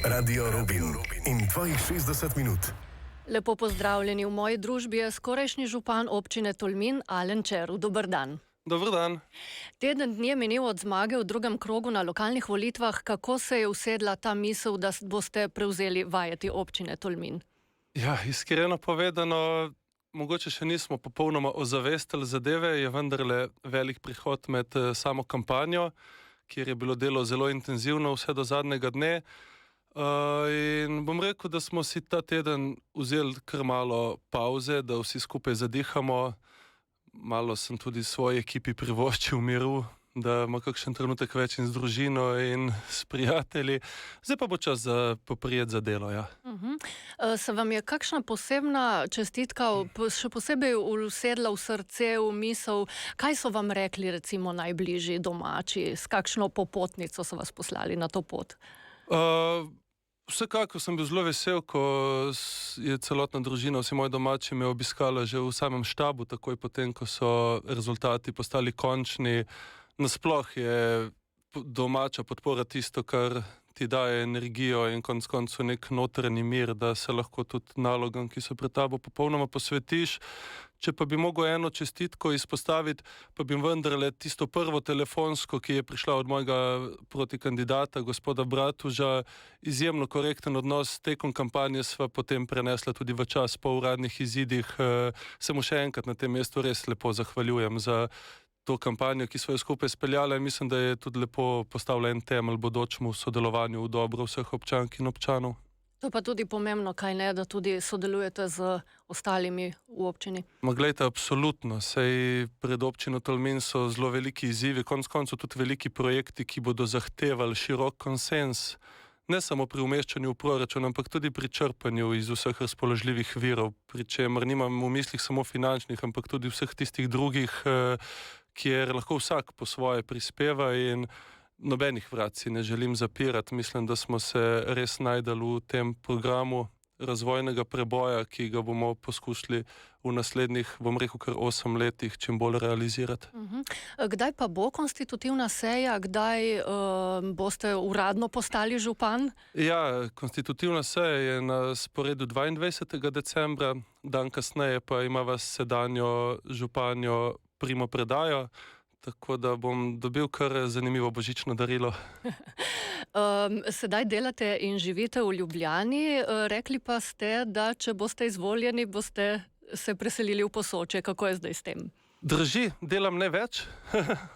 Radio Rubin in tvojih 60 minut. Lepo pozdravljeni. V moji družbi je skorajšnji župan občine Tolmin, Alen Červ. Dober dan. Dober dan. Teden dni je minil od zmage v drugem krogu na lokalnih volitvah. Kako se je usedla ta misel, da boste prevzeli vajeti občine Tolmin? Ja, iskreno povedano, mogoče še nismo popolnoma ozavestili zadeve, je vendarle velik prihod med samo kampanjo, kjer je bilo delo zelo intenzivno vse do zadnjega dne. In bom rekel, da smo si ta teden vzeli kar malo pauze, da vsi skupaj zadihamo. Malo sem tudi svoji ekipi privoščil miru, da ima kakšen trenutek več in z družino in s prijatelji. Zdaj pa bo čas za poprijeti za delo, ja. Se vam je kakšna posebna čestitka, še posebej usedla v srce, v misel? Kaj so vam rekli recimo najbližji domači? S kakšno popotnico so vas poslali na to pot? Vsekakor sem bil zelo vesel, ko je celotna družina, vsi moji domači me obiskala že v samem štabu, takoj potem, ko so rezultati postali končni. Nasploh je domača podpora tisto, kar ti daje energijo in konec koncev nek notranji mir, da se lahko tudi nalogam, ki so pred tabo, popolnoma posvetiš. Če pa bi mogel eno čestitko izpostaviti, pa bi vendarle tisto prvo telefonsko, ki je prišla od mojega protikandidata, gospoda Bratuža, izjemno korekten odnos tekom kampanje sva potem prenesla tudi v čas po uradnih izidih. Se mu še enkrat na tem mestu res lepo zahvaljujem za to kampanjo, ki so jo skupaj speljala, in mislim, da je tudi lepo postavljen temelj bodočemu sodelovanju v dobro vseh občank in občanov. To pa tudi pomembno, kaj ne, da tudi sodelujete z ostalimi v občini? Glejte, absolutno. Sej pred občino Tolmin so zelo veliki izzivi, konec koncev tudi veliki projekti, ki bodo zahtevali širok konsens, ne samo pri umeščanju v proračun, ampak tudi pri črpanju iz vseh razpoložljivih virov, pri čemer nimam v mislih samo finančnih, ampak tudi vseh tistih drugih, kjer lahko vsak po svoje prispeva, in nobenih vrat si ne želim zapirati. Mislim, da smo se res najdali v tem programu razvojnega preboja, ki ga bomo poskušali v naslednjih, bom rekel, kar 8 letih čim bolj realizirati. Kdaj pa bo konstitutivna seja? Kdaj boste uradno postali župan? Ja, konstitutivna seja je na sporedu 22. decembra, dan kasneje pa ima vas sedanjo županjo primopredajo, tako da bom dobil kar zanimivo božično darilo. Sedaj delate in živite v Ljubljani, rekli pa ste, da če boste izvoljeni, boste se preselili v Posočje. Kako je zdaj s tem? Drži, delam ne več.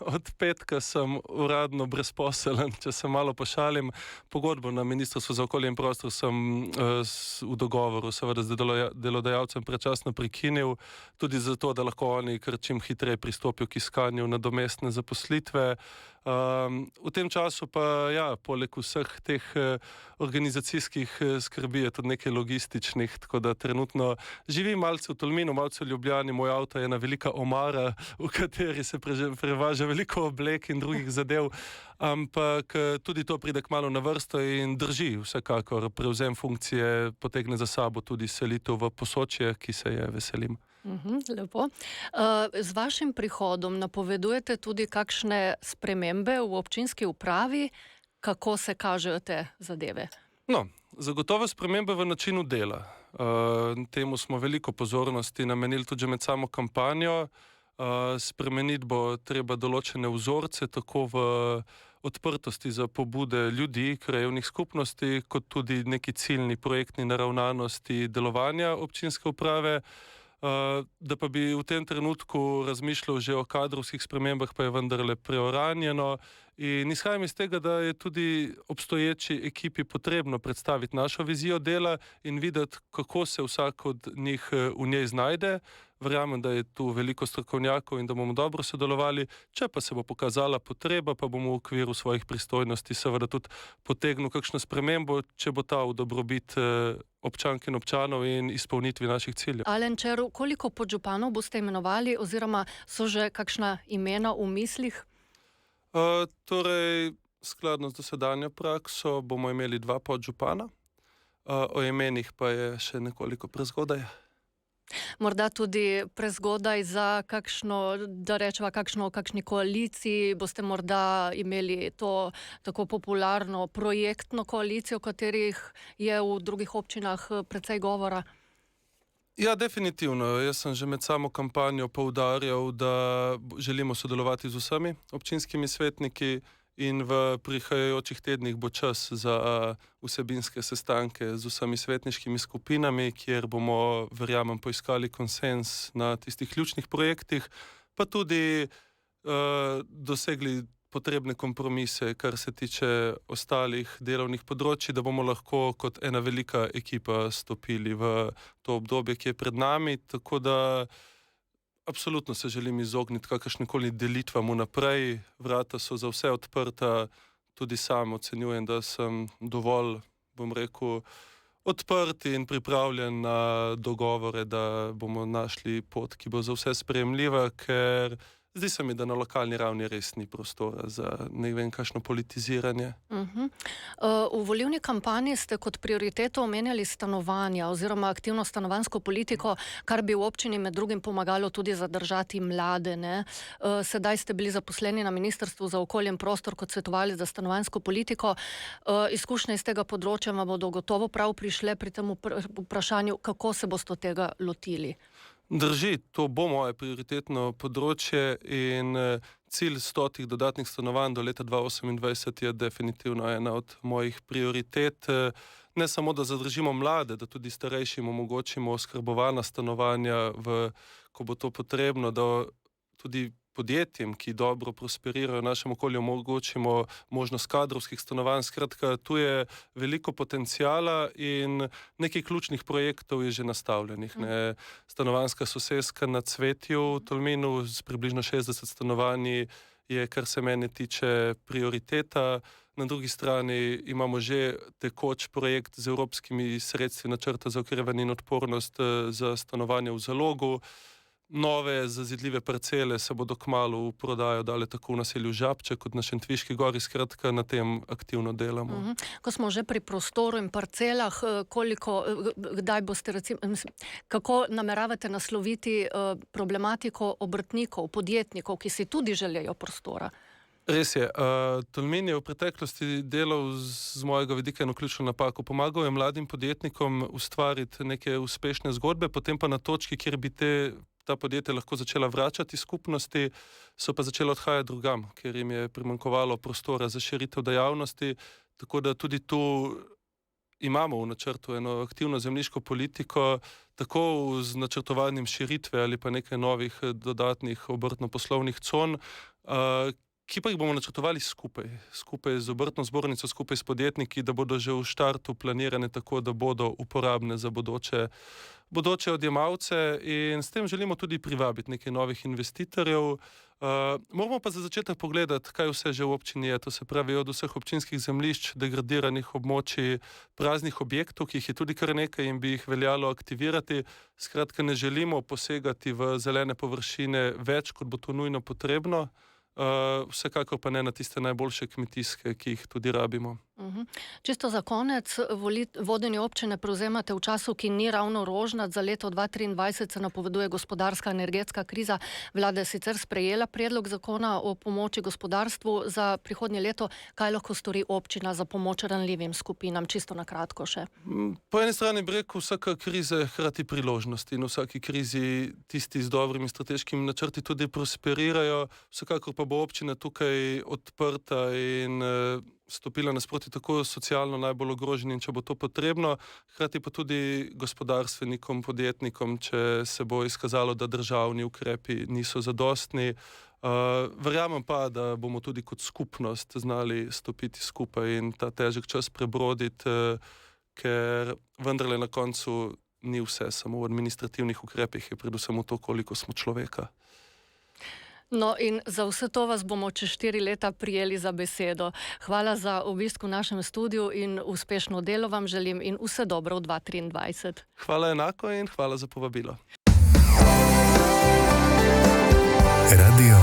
Od petka sem uradno brezposeln, če se malo pošalim. Pogodbo na Ministrstvu za okolje in prostor sem v dogovoru seveda z delodajalcem predčasno prekinil, tudi zato, da lahko oni kar čim hitreje pristopijo k iskanju nadomestne zaposlitve. V tem času pa, ja, poleg vseh teh organizacijskih skrbi je tudi nekaj logističnih, tako da trenutno živim malce v Tolminu, malce v Ljubljani. Moj avto je ena velika omara, v kateri se prevaža veliko oblek in drugih zadev, ampak tudi to pride kmalu na vrsto in drži vsekakor. Prevzem funkcije potegne za sabo tudi selitev v Posočje, ki se je veselim. Lepo. Z vašim prihodom napovedujete tudi kakšne spremembe v občinski upravi? Kako se kažejo te zadeve? No, zagotovo spremembe v načinu dela. Temu smo veliko pozornosti namenili tudi med samo kampanjo. Spremeniti bo treba določene vzorce, tako v odprtosti za pobude ljudi, krajevnih skupnosti, kot tudi neki ciljni projektni naravnanosti delovanja občinske uprave. Da pa bi v tem trenutku razmišljal že o kadrovskih spremembah, pa je vendarle preuranjeno. In izhajam iz tega, da je tudi obstoječi ekipi potrebno predstaviti našo vizijo dela in videti, kako se vsak od njih v njej znajde. Verjamem, da je tu veliko strokovnjakov in da bomo dobro sodelovali. Če pa se bo pokazala potreba, pa bomo v okviru svojih pristojnosti seveda tudi potegnil kakšno spremembo, če bo ta v dobrobit občank in občanov in izpolnitvi naših ciljev. Alen Červ, koliko podžupanov boste imenovali oziroma so že kakšna imena v mislih? Torej, skladno z dosedanjo prakso bomo imeli 2 podžupana. O imenih pa je še nekoliko prezgodaj. Morda tudi prezgodaj za kakšno, da rečeva, kakšni koaliciji, boste morda imeli to tako popularno projektno koalicijo, katerih je v drugih občinah precej govora? Ja, definitivno. Jaz sem že med samo kampanjo poudarjal, da želimo sodelovati z vsemi občinskimi svetniki in v prihajajočih tednih bo čas za vsebinske sestanke z vsemi svetniškimi skupinami, kjer bomo, verjamem, poiskali konsens na tistih ključnih projektih, pa tudi dosegli potrebne kompromise, kar se tiče ostalih delovnih področji, da bomo lahko kot ena velika ekipa stopili v to obdobje, ki je pred nami. Tako da absolutno se želim izogniti kakršnikoli delitvam vnaprej. Vrata so za vse odprta. Tudi sam ocenjujem, da sem dovolj, bom rekel, odprt in pripravljen na dogovore, da bomo našli pot, ki bo za vse sprejemljiva, ker zdi se mi, da na lokalni ravni res ni prostora za ne vem kakšno politiziranje. V volilni kampanji ste kot prioriteto omenjali stanovanja oziroma aktivno stanovanjsko politiko, kar bi v občini med drugim pomagalo tudi zadržati mlade, ne? Sedaj ste bili zaposleni na Ministrstvu za okolje in prostor kot svetovalec za stanovanjsko politiko. Izkušnje iz tega področja vam bodo gotovo prav prišle pri tem vprašanju, kako se boste tega lotili. Drži, to bo moje prioritetno področje in cilj 100 dodatnih stanovanj do leta 2028 je definitivno ena od mojih prioritet. Ne samo, da zadržimo mlade, da tudi starejšim omogočimo oskrbovana stanovanja, ko bo to potrebno, da tudi podjetjem, ki dobro prosperirajo v našem okolju, omogočimo možnost kadrovskih stanovanj. Skratka, tu je veliko potencijala in nekaj ključnih projektov je že nastavljenih. Ne? Stanovanjska soseska na Cvetju v Tolminu z približno 60 stanovanji je, kar se mene tiče, prioriteta. Na drugi strani imamo že tekoč projekt z evropskimi sredstvi načrta za okrevanje in odpornost za stanovanje v Zalogu. Nove zazidljive parcele se bodo kmalu v prodajo dale tako v naselju Žabče kot na Šentviški gori. Skratka, na tem aktivno delamo. Ko smo že pri prostoru in parcelah, kdaj boste kako nameravate nasloviti problematiko obrtnikov, podjetnikov, ki si tudi želijo prostora? Res je. Tolmin je v preteklosti delal z mojega vidika eno ključno napako. Pomagal je mladim podjetnikom ustvariti neke uspešne zgodbe, potem pa na točki, kjer bi ta podjetja lahko začela vračati skupnosti, so pa začela odhajati drugam, ker jim je primanjkovalo prostora za širitev dejavnosti. Tako da tudi tu imamo v načrtu eno aktivno zemljiško politiko, tako z načrtovanjem širitve ali pa nekaj novih dodatnih obrtno-poslovnih con, ki pa jih bomo načrtovali skupaj z obrtno zbornico, skupaj s podjetniki, da bodo že v štartu planirane tako, da bodo uporabne za bodoče odjemalce, in s tem želimo tudi privabiti nekaj novih investitorjev. Moramo pa za začetek pogledati, kaj vse že v občini je, to se pravi od vseh občinskih zemljišč, degradiranih območij, praznih objektov, ki jih je tudi kar nekaj in bi jih veljalo aktivirati. Skratka, ne želimo posegati v zelene površine več, kot bo to nujno potrebno. Vsekakor pa ne na tiste najboljše kmetijske, ki jih tudi rabimo. Čisto za konec, vodenje občine prevzemate v času, ki ni ravno rožnat. Za leto 2023 se napoveduje gospodarska energetska kriza. Vlada je sicer sprejela predlog zakona o pomoči gospodarstvu za prihodnje leto. Kaj lahko stori občina za pomoč ranljivim skupinam? Čisto na kratko še. Po eni strani bi rekel, vsaka kriza je hkrati priložnost in v vsaki krizi tisti z dobrimi strateškimi načrti tudi prosperirajo. Vsekakor pa bo občina tukaj odprta in stopila nasproti tako socialno najbolj ogroženim, če bo to potrebno, hkrati pa tudi gospodarstvenikom, podjetnikom, če se bo izkazalo, da državni ukrepi niso zadostni. Verjamem pa, da bomo tudi kot skupnost znali stopiti skupaj in ta težek čas prebroditi, ker vendarle na koncu ni vse samo v administrativnih ukrepih, je predvsem to, koliko smo človeka. No, in za vse to vas bomo čez 4 leta prijeli za besedo. Hvala za obisk v našem studiu in uspešno delo vam želim in vse dobro v 2023. Hvala enako in hvala za povabilo. Radio